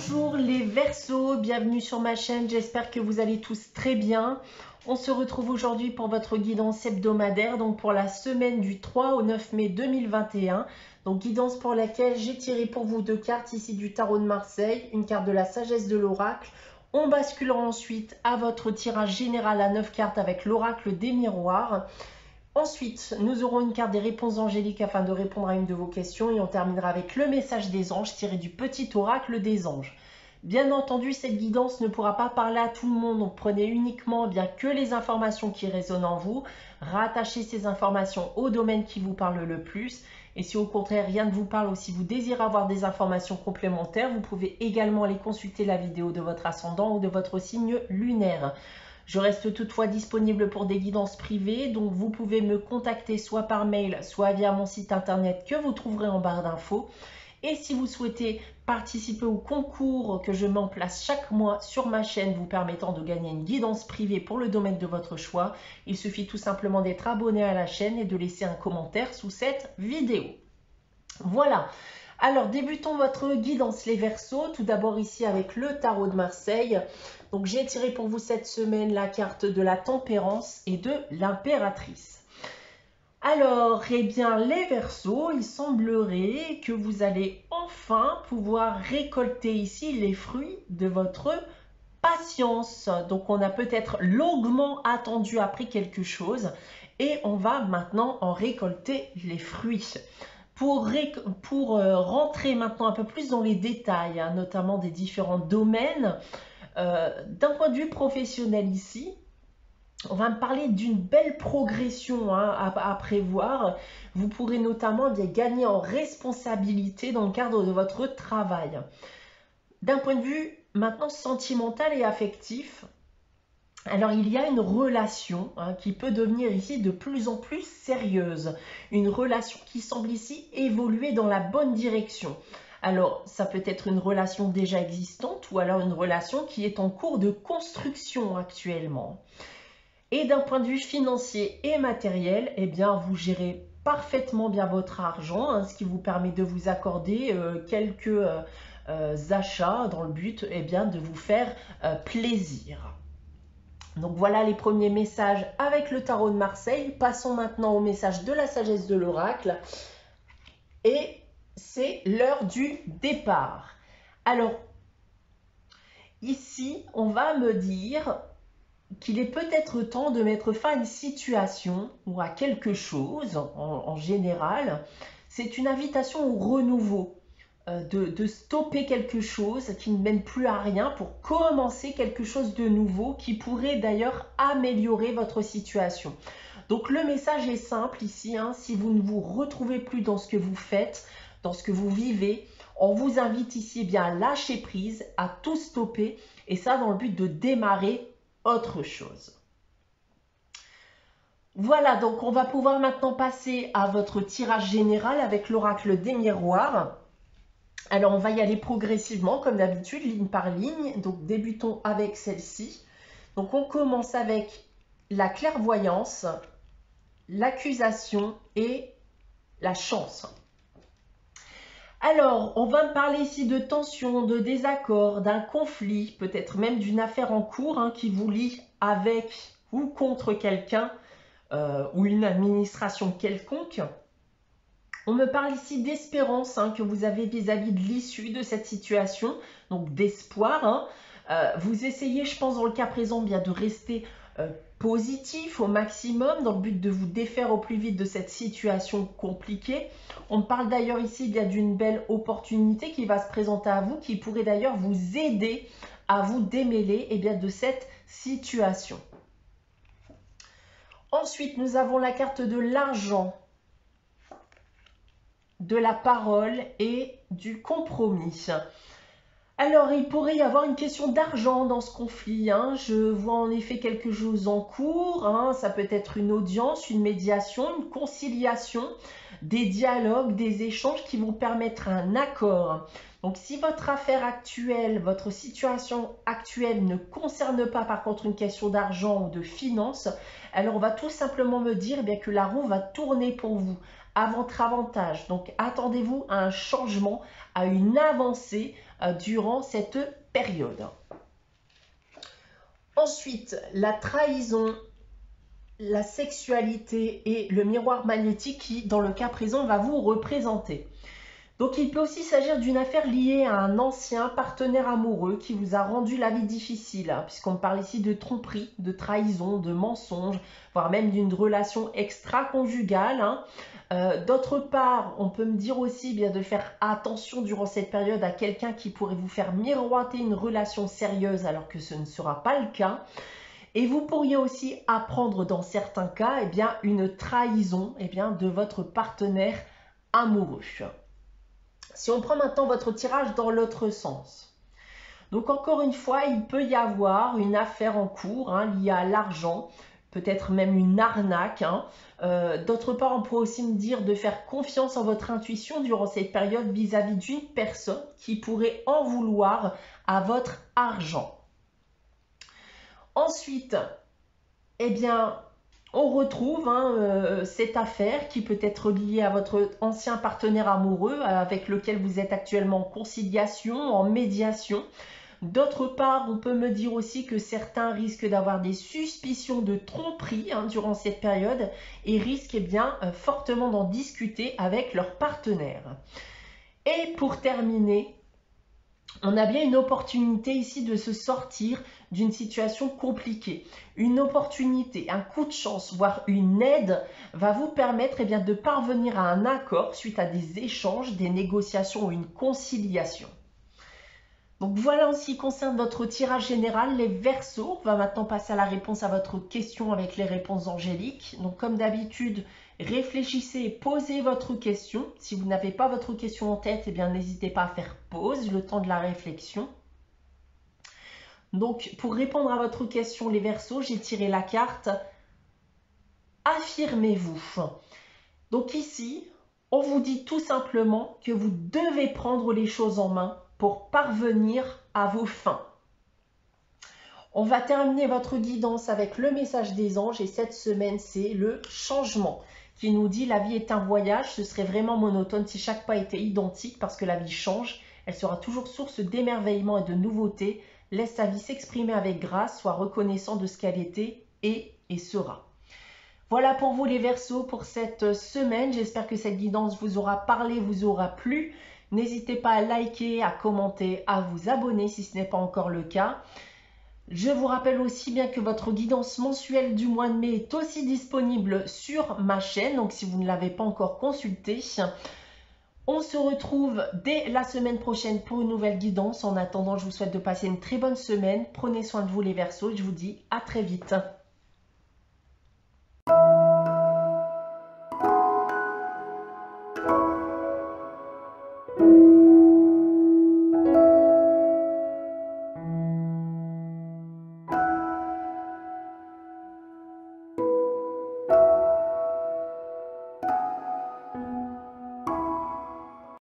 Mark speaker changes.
Speaker 1: Bonjour les Verseaux, bienvenue sur ma chaîne, j'espère que vous allez tous très bien. On se retrouve aujourd'hui pour votre guidance hebdomadaire, donc pour la semaine du 3 au 9 mai 2021. Donc guidance pour laquelle j'ai tiré pour vous deux cartes ici du tarot de Marseille, une carte de la sagesse de l'oracle. On basculera ensuite à votre tirage général à 9 cartes avec l'oracle des miroirs. Ensuite, nous aurons une carte des réponses angéliques afin de répondre à une de vos questions et on terminera avec le message des anges tiré du petit oracle des anges. Bien entendu, cette guidance ne pourra pas parler à tout le monde, donc prenez uniquement bien que les informations qui résonnent en vous, rattachez ces informations au domaine qui vous parle le plus et si au contraire rien ne vous parle ou si vous désirez avoir des informations complémentaires, vous pouvez également aller consulter la vidéo de votre ascendant ou de votre signe lunaire. Je reste toutefois disponible pour des guidances privées, donc vous pouvez me contacter soit par mail, soit via mon site internet que vous trouverez en barre d'infos. Et si vous souhaitez participer au concours que je mets en place chaque mois sur ma chaîne vous permettant de gagner une guidance privée pour le domaine de votre choix, il suffit tout simplement d'être abonné à la chaîne et de laisser un commentaire sous cette vidéo. Voilà. Alors, débutons votre guidance les Verseaux. Tout d'abord ici avec le tarot de Marseille. Donc, j'ai tiré pour vous cette semaine la carte de la tempérance et de l'impératrice. Alors, eh bien, les Verseaux, il semblerait que vous allez enfin pouvoir récolter ici les fruits de votre patience. Donc, on a peut-être longuement attendu après quelque chose et on va maintenant en récolter les fruits. Pour rentrer maintenant un peu plus dans les détails, hein, notamment des différents domaines, d'un point de vue professionnel ici, on va me parler d'une belle progression hein, à prévoir. Vous pourrez notamment bien gagner en responsabilité dans le cadre de votre travail. D'un point de vue maintenant sentimental et affectif, alors, il y a une relation hein, qui peut devenir ici de plus en plus sérieuse. Une relation qui semble ici évoluer dans la bonne direction. Alors, ça peut être une relation déjà existante ou alors une relation qui est en cours de construction actuellement. Et d'un point de vue financier et matériel, eh bien, vous gérez parfaitement bien votre argent, hein, ce qui vous permet de vous accorder quelques achats dans le but eh bien, de vous faire plaisir. Donc voilà les premiers messages avec le tarot de Marseille. Passons maintenant au message de la sagesse de l'oracle. Et c'est l'heure du départ. Alors, ici, on va me dire qu'il est peut-être temps de mettre fin à une situation ou à quelque chose en général. C'est une invitation au renouveau. De stopper quelque chose qui ne mène plus à rien pour commencer quelque chose de nouveau qui pourrait d'ailleurs améliorer votre situation. Donc le message est simple ici, hein, si vous ne vous retrouvez plus dans ce que vous faites, dans ce que vous vivez, on vous invite ici eh bien, à lâcher prise, à tout stopper et ça dans le but de démarrer autre chose. Voilà, donc on va pouvoir maintenant passer à votre tirage général avec l'oracle des miroirs. Alors, on va y aller progressivement, comme d'habitude, ligne par ligne. Donc, débutons avec celle-ci. Donc, on commence avec la clairvoyance, l'accusation et la chance. Alors, on va me parler ici de tension, de désaccord, d'un conflit, peut-être même d'une affaire en cours hein, qui vous lie avec ou contre quelqu'un ou une administration quelconque. On me parle ici d'espérance hein, que vous avez vis-à-vis de l'issue de cette situation, donc d'espoir. Hein. Vous essayez, je pense, dans le cas présent, bien de rester positif au maximum dans le but de vous défaire au plus vite de cette situation compliquée. On me parle d'ailleurs ici bien d'une belle opportunité qui va se présenter à vous, qui pourrait d'ailleurs vous aider à vous démêler eh bien, de cette situation. Ensuite, nous avons la carte de l'argent, de la parole et du compromis. Alors, il pourrait y avoir une question d'argent dans ce conflit. Hein. Je vois en effet quelque chose en cours. Hein. Ça peut être une audience, une médiation, une conciliation, des dialogues, des échanges qui vont permettre un accord. Donc, si votre affaire actuelle, votre situation actuelle ne concerne pas par contre une question d'argent ou de finances, alors on va tout simplement me dire eh bien, que la roue va tourner pour vous à votre avantage. Donc attendez-vous à un changement, à une avancée durant cette période. Ensuite, la trahison, la sexualité et le miroir magnétique qui, dans le cas présent, va vous représenter. Donc il peut aussi s'agir d'une affaire liée à un ancien partenaire amoureux qui vous a rendu la vie difficile, hein, puisqu'on parle ici de tromperie, de trahison, de mensonge, voire même d'une relation extra-conjugale. Hein. D'autre part, on peut me dire aussi bien de faire attention durant cette période à quelqu'un qui pourrait vous faire miroiter une relation sérieuse alors que ce ne sera pas le cas. Et vous pourriez aussi apprendre dans certains cas une trahison de votre partenaire amoureux. Si on prend maintenant votre tirage dans l'autre sens. Donc encore une fois, il peut y avoir une affaire en cours liée à l'argent, peut-être même une arnaque. D'autre part, on pourrait aussi me dire de faire confiance en votre intuition durant cette période vis-à-vis d'une personne qui pourrait en vouloir à votre argent. Ensuite, on retrouve cette affaire qui peut être liée à votre ancien partenaire amoureux avec lequel vous êtes actuellement en conciliation, en médiation. D'autre part, on peut me dire aussi que certains risquent d'avoir des suspicions de tromperie durant cette période et risquent fortement d'en discuter avec leur partenaire. Et pour terminer, on a bien une opportunité ici de se sortir d'une situation compliquée. Une opportunité, un coup de chance, voire une aide va vous permettre de parvenir à un accord suite à des échanges, des négociations ou une conciliation. Donc voilà en ce qui concerne votre tirage général, les Verseaux. On va maintenant passer à la réponse à votre question avec les réponses angéliques. Donc comme d'habitude, réfléchissez et posez votre question. Si vous n'avez pas votre question en tête, n'hésitez pas à faire pause, le temps de la réflexion. Donc pour répondre à votre question, les Verseaux, j'ai tiré la carte « Affirmez-vous ». Donc ici, on vous dit tout simplement que vous devez prendre les choses en main pour parvenir à vos fins. On va terminer votre guidance avec le message des anges et cette semaine, c'est le changement qui nous dit la vie est un voyage, ce serait vraiment monotone si chaque pas était identique parce que la vie change, elle sera toujours source d'émerveillement et de nouveautés, laisse sa vie s'exprimer avec grâce, sois reconnaissant de ce qu'elle était et sera. Voilà pour vous les Verseaux pour cette semaine, j'espère que cette guidance vous aura parlé, vous aura plu. N'hésitez pas à liker, à commenter, à vous abonner si ce n'est pas encore le cas. Je vous rappelle aussi bien que votre guidance mensuelle du mois de mai est aussi disponible sur ma chaîne. Donc si vous ne l'avez pas encore consultée, on se retrouve dès la semaine prochaine pour une nouvelle guidance. En attendant, je vous souhaite de passer une très bonne semaine. Prenez soin de vous les Verseaux. Je vous dis à très vite.